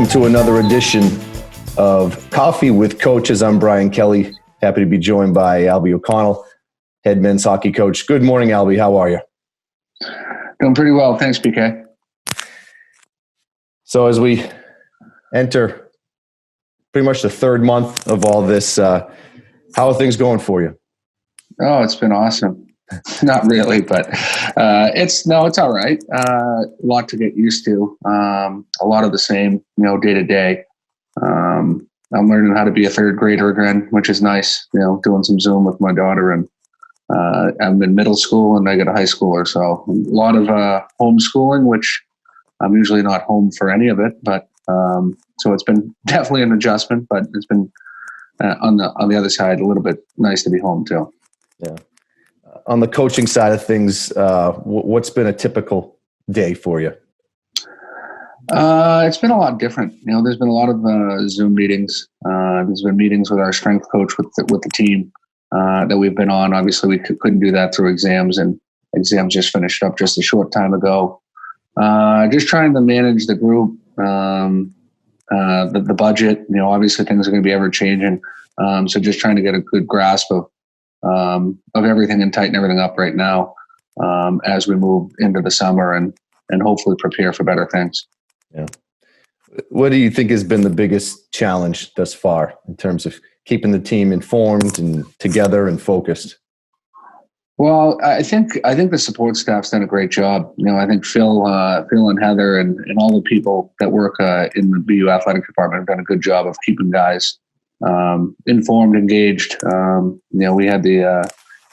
welcome to another edition of Coffee with Coaches. I'm Brian Kelly. Happy to be joined by Albie O'Connell, head men's hockey coach. Good morning, Albie. How are you? Doing pretty well. Thanks, PK. So as we enter pretty much the third month of all this, how are things going for you? Oh, it's been awesome. Not really, but it's all right. A lot to get used to. A lot of the same, day to day. I'm learning how to be a third grader again, which is nice. Doing some Zoom with my daughter, and I'm in middle school and I got a high schooler. So a lot of homeschooling, which I'm usually not home for any of it. But so it's been definitely an adjustment, but it's been on the other side a little bit nice to be home too. Yeah. On the coaching side of things, what's been a typical day for you? It's been a lot different. There's been a lot of Zoom meetings. There's been meetings with our strength coach with the team that we've been on. Obviously, we couldn't do that through exams, and exams just finished up just a short time ago. Just trying to manage the group, the budget. Obviously things are going to be ever changing. So just trying to get a good grasp of everything and tighten everything up right now as we move into the summer and hopefully prepare for better things. Yeah. What do you think has been the biggest challenge thus far in terms of keeping the team informed and together and focused? Well, I think the support staff's done a great job. I think Phil and Heather and all the people that work in the BU athletic department have done a good job of keeping guys informed, engaged. We had the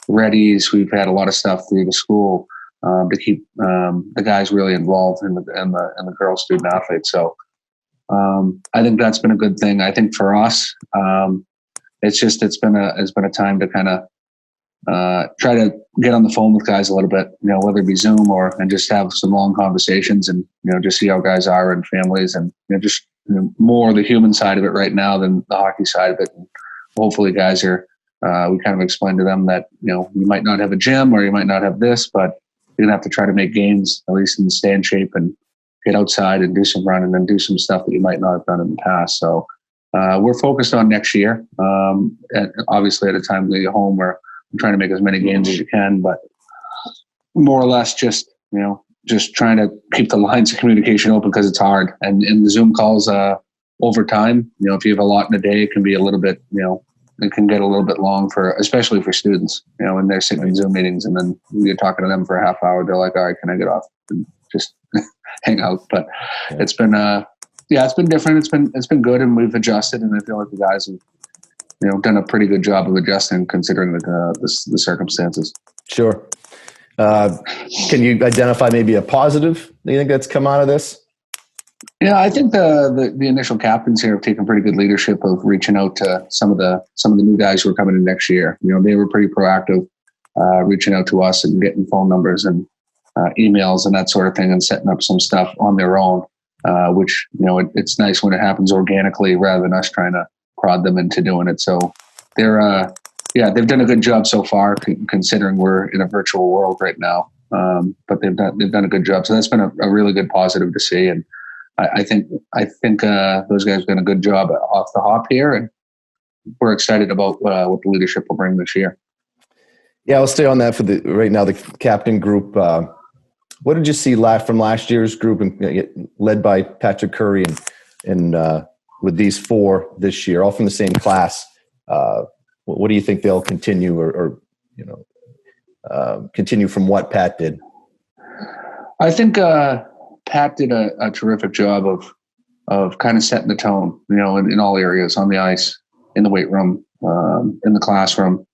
readies. We've had a lot of stuff through the school to keep the guys really involved in the girls student athletes. So I think that's been a good thing. I think for us, it's been a time to kind of try to get on the phone with guys a little bit, whether it be Zoom and just have some long conversations and, just see how guys are and families and just more the human side of it right now than the hockey side of it. And hopefully guys are, we kind of explain to them that, you might not have a gym or you might not have this, but you're going to have to try to make gains, at least in stay in shape and get outside and do some running and do some stuff that you might not have done in the past. So we're focused on next year. And obviously at a time we get home where I'm trying to make as many gains as you can, but more or less just trying to keep the lines of communication open because it's hard. And in the Zoom calls over time, if you have a lot in a day, it can be a little bit, it can get a little bit long especially for students, when they're sitting in Zoom meetings and then you're talking to them for a half hour, they're like, all right, can I get off and just hang out? But yeah. It's been, it's been different. It's been good and we've adjusted and I feel like the guys have, done a pretty good job of adjusting considering the circumstances. Sure. Can you identify maybe a positive that you think that's come out of this? Yeah, I think the initial captains here have taken pretty good leadership of reaching out to some of the new guys who are coming in next year. They were pretty proactive, reaching out to us and getting phone numbers and emails and that sort of thing and setting up some stuff on their own, which, it's nice when it happens organically rather than us trying to prod them into doing it. So they're, they've done a good job so far considering we're in a virtual world right now. But they've done a good job. So that's been a really good positive to see. And I think those guys have done a good job off the hop here, and we're excited about what the leadership will bring this year. Yeah, I'll stay on that for right now. The captain group. What did you see from last year's group, led by Patrick Curry, and with these four this year, all from the same class? What do you think they'll continue, or continue from what Pat did? I think Pat did a terrific job of kind of setting the tone, in all areas, on the ice, in the weight room, in the classroom,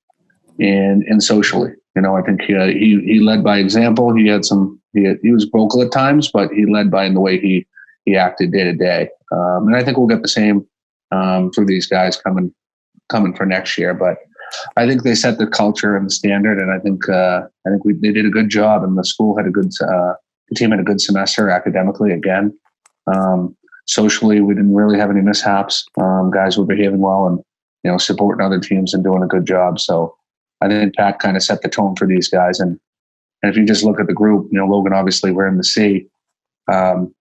and socially. I think he led by example. He was vocal at times, but he led by in the way he acted day to day. And I think we'll get the same for these guys coming for next year. But I think they set the culture and the standard, and I think they did a good job, and the school had the team had a good semester academically again. Socially, we didn't really have any mishaps. Guys were behaving well and supporting other teams and doing a good job. So I think Pat kind of set the tone for these guys. And if you just look at the group, Logan, obviously we're in the C.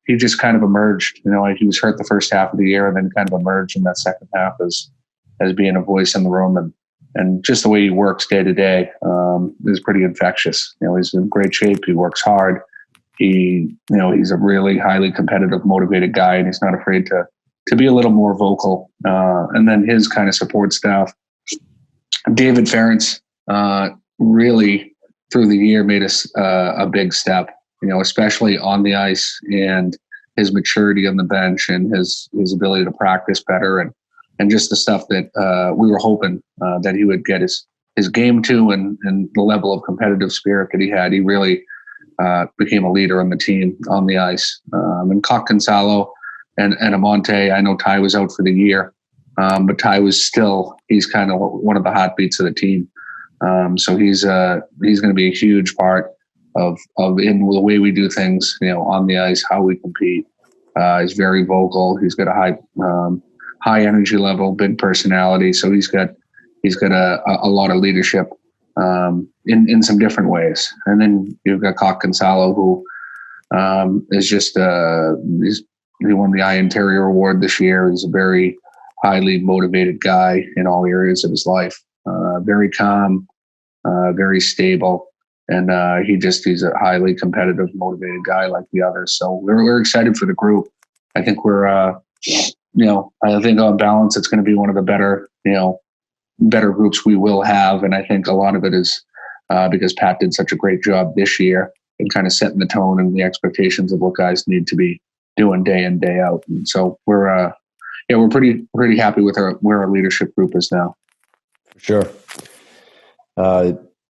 he just kind of emerged. Like he was hurt the first half of the year, and then kind of emerged in that second half as being a voice in the room, and just the way he works day to day is pretty infectious. He's in great shape. He works hard. He's a really highly competitive, motivated guy, and he's not afraid to be a little more vocal. And then his kind of support staff, David Ferentz, really through the year made us a big step, especially on the ice, and his maturity on the bench and his ability to practice better, and just the stuff that we were hoping that he would get his game to, and the level of competitive spirit that he had. He really became a leader on the team on the ice. And Cock Gonzalo and Amante, I know Ty was out for the year, but Ty he's kind of one of the heartbeats of the team. So he's going to be a huge part of in the way we do things, on the ice, how we compete. He's very vocal. He's got a high energy level, big personality. So he's got a lot of leadership in some different ways. And then you've got Cock Gonzalo, who is just he won the Iron Terrier Award this year. He's a very highly motivated guy in all areas of his life. Very calm, very stable, and he's a highly competitive, motivated guy like the others. So we're excited for the group. I think I think on balance, it's going to be one of the better groups we will have. And I think a lot of it is because Pat did such a great job this year in kind of setting the tone and the expectations of what guys need to be doing day in, day out. And so we're pretty happy with where our leadership group is now. Sure.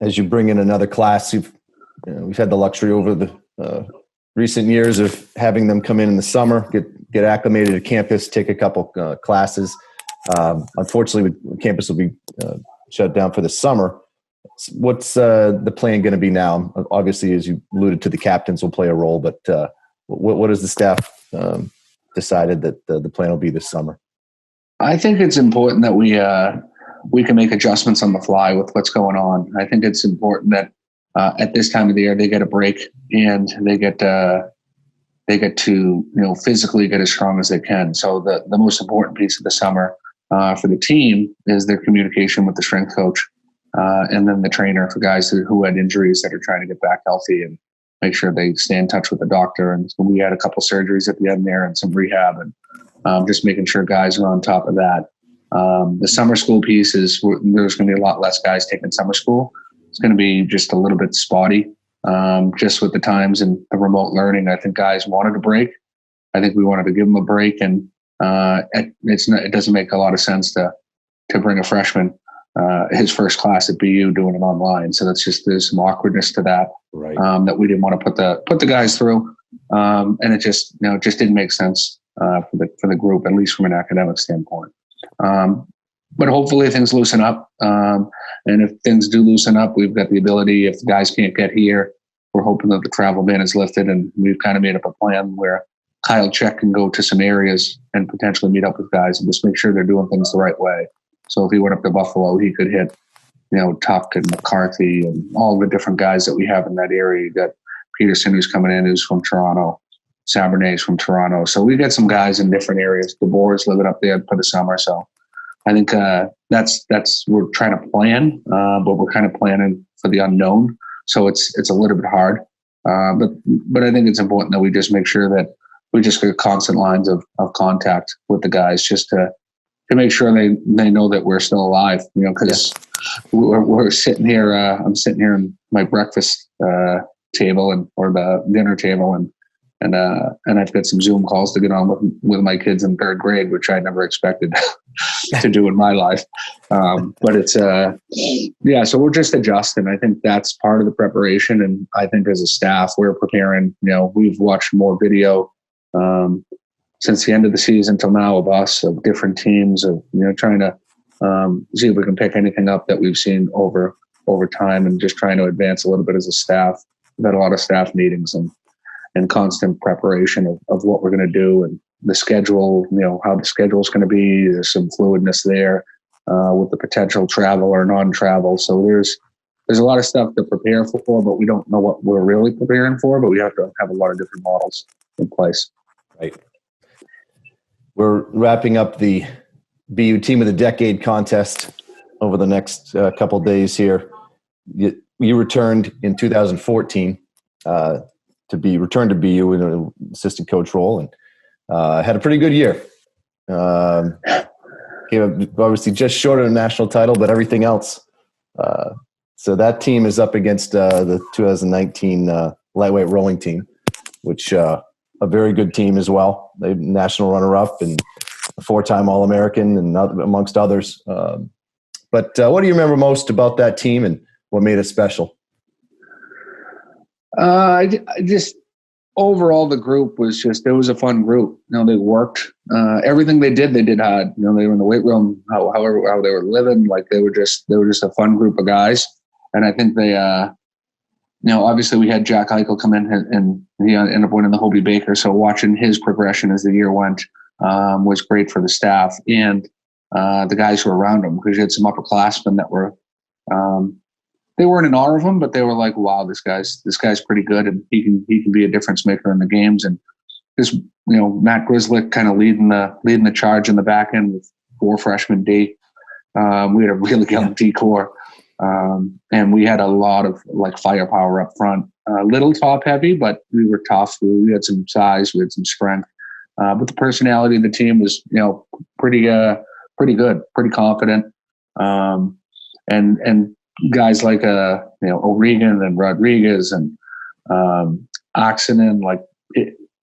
As you bring in another class, we've had the luxury over the recent years of having them come in the summer, get acclimated to campus, take a couple classes. Unfortunately, campus will be shut down for the summer. What's the plan going to be now? Obviously, as you alluded to, the captains will play a role, but what has the staff decided that the plan will be this summer? I think it's important that we can make adjustments on the fly with what's going on. I think it's important that at this time of the year they get a break, and they get to physically get as strong as they can. So the most important piece of the summer for the team is their communication with the strength coach, and then the trainer for guys who had injuries that are trying to get back healthy, and make sure they stay in touch with the doctor. And we had a couple surgeries at the end there and some rehab, and just making sure guys are on top of that. The summer school piece there's going to be a lot less guys taking summer school. It's going to be just a little bit spotty, just with the times and the remote learning. I think guys wanted a break. I think we wanted to give them a break, and it doesn't make a lot of sense to bring a freshman his first class at BU doing it online. So there's some awkwardness to that, right? That we didn't want to put the guys through, and it just didn't make sense for the group, at least from an academic standpoint. But hopefully things loosen up, and if things do loosen up, we've got the ability. If the guys can't get here, we're hoping that the travel ban is lifted, and we've kind of made up a plan where Kyle Check can go to some areas and potentially meet up with guys and just make sure they're doing things the right way. So if he went up to Buffalo, he could hit, Tuck and McCarthy and all the different guys that we have in that area. You got Peterson, who's coming in, who's from Toronto. Sabernet's from Toronto. So we got some guys in different areas. DeBoer's living up there for the summer. So I think that's we're trying to plan, but we're kind of planning for the unknown. So it's a little bit hard. But I think it's important that we just make sure that we just get constant lines of contact with the guys, just to make sure they know that we're still alive, because we're sitting here. I'm sitting here in my breakfast table or the dinner table, and I've got some Zoom calls to get on with my kids in third grade, which I never expected to do in my life. But it's so we're just adjusting. I think that's part of the preparation, and I think as a staff, we're preparing. We've watched more video since the end of the season till now of us, of different teams, of trying to see if we can pick anything up that we've seen over time, and just trying to advance a little bit as a staff. We've had a lot of staff meetings and constant preparation of what we're going to do, and the schedule, how the schedule is going to be. There's some fluidness there with the potential travel or non-travel. So there's a lot of stuff to prepare for, but we don't know what we're really preparing for, but we have to have a lot of different models in place. Right. We're wrapping up the BU Team of the Decade contest over the next couple of days here. You returned in 2014 to be returned to BU in an assistant coach role, and had a pretty good year. Obviously just short of a national title, but everything else. So that team is up against the 2019 lightweight rowing team, which a very good team as well. They're national runner-up and a 4-time All-American, and amongst others. But what do you remember most about that team, and what made it special? Just overall, the group was it was a fun group. They worked everything they did hard. They were in the weight room, how they were living, like they were just a fun group of guys. And I think they, obviously we had Jack Eichel come in and he ended up winning the Hobie Baker. So watching his progression as the year went was great for the staff and the guys who were around him, because you had some upperclassmen that were, they weren't in awe of him, but they were like, wow, this guy's pretty good, and he can be a difference maker in the games. And just, Matt Grizzlick kind of leading the charge in the back end with 4 freshmen D. We had a really young D core. And we had a lot of like firepower up front, a little top heavy, but we were tough. We had some size, we had some strength, but the personality of the team was, pretty good, pretty confident. And guys like, O'Regan and Rodriguez and, Oxenden, like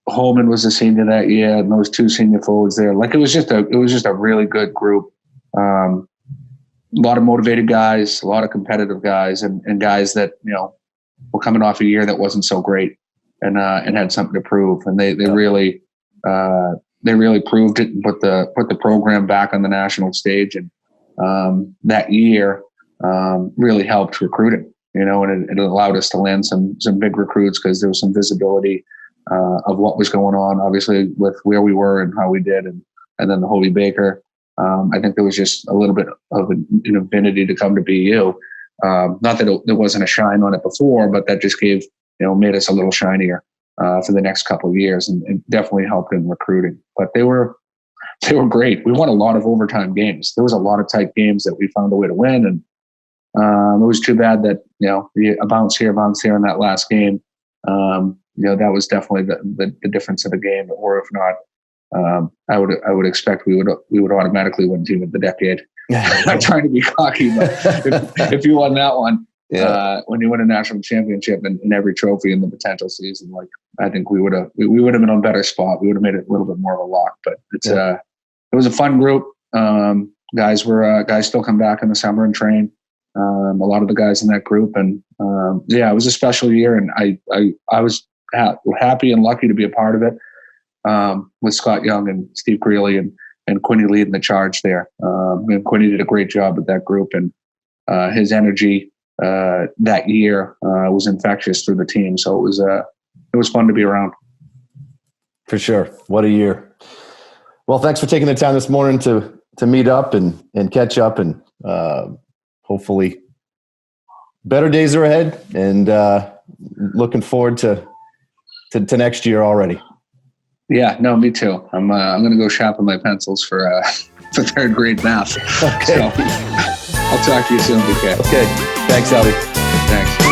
Holman was a senior that year, and those 2 senior forwards there. Like it was just a really good group. A lot of motivated guys, a lot of competitive guys, and guys that, were coming off a year that wasn't so great and had something to prove. And they really proved it and put the program back on the national stage. And that year really helped recruiting, and it allowed us to land some big recruits, because there was some visibility of what was going on, obviously with where we were and how we did. And then the Hobie Baker. I think there was just a little bit of an affinity to come to BU. Not that there wasn't a shine on it before, but that just gave, made us a little shinier for the next couple of years, and definitely helped in recruiting. But they were great. We won a lot of overtime games. There was a lot of tight games that we found a way to win, and it was too bad that a bounce here in that last game. That was definitely the difference of the game. Or if not, I would expect we would automatically win Team of the Decade. I'm not trying to be cocky, but if you won that one, when you win a national championship and every trophy in the potential season, like I think we would have been on a better spot. We would have made it a little bit more of a lock. But it was a fun group. Guys still come back in the summer and train. A lot of the guys in that group, and it was a special year, and I was happy and lucky to be a part of it. With Scott Young and Steve Greeley and Quinny leading the charge there. And Quinny did a great job with that group, and his energy that year was infectious through the team. So it was fun to be around. For sure. What a year. Well, thanks for taking the time this morning to meet up and catch up, and hopefully better days are ahead, and looking forward to next year already. Yeah, no, me too. I'm going to go sharpen my pencils for 3rd grade math. Okay. So I'll talk to you soon, BK. Okay. Thanks, Albie. Thanks.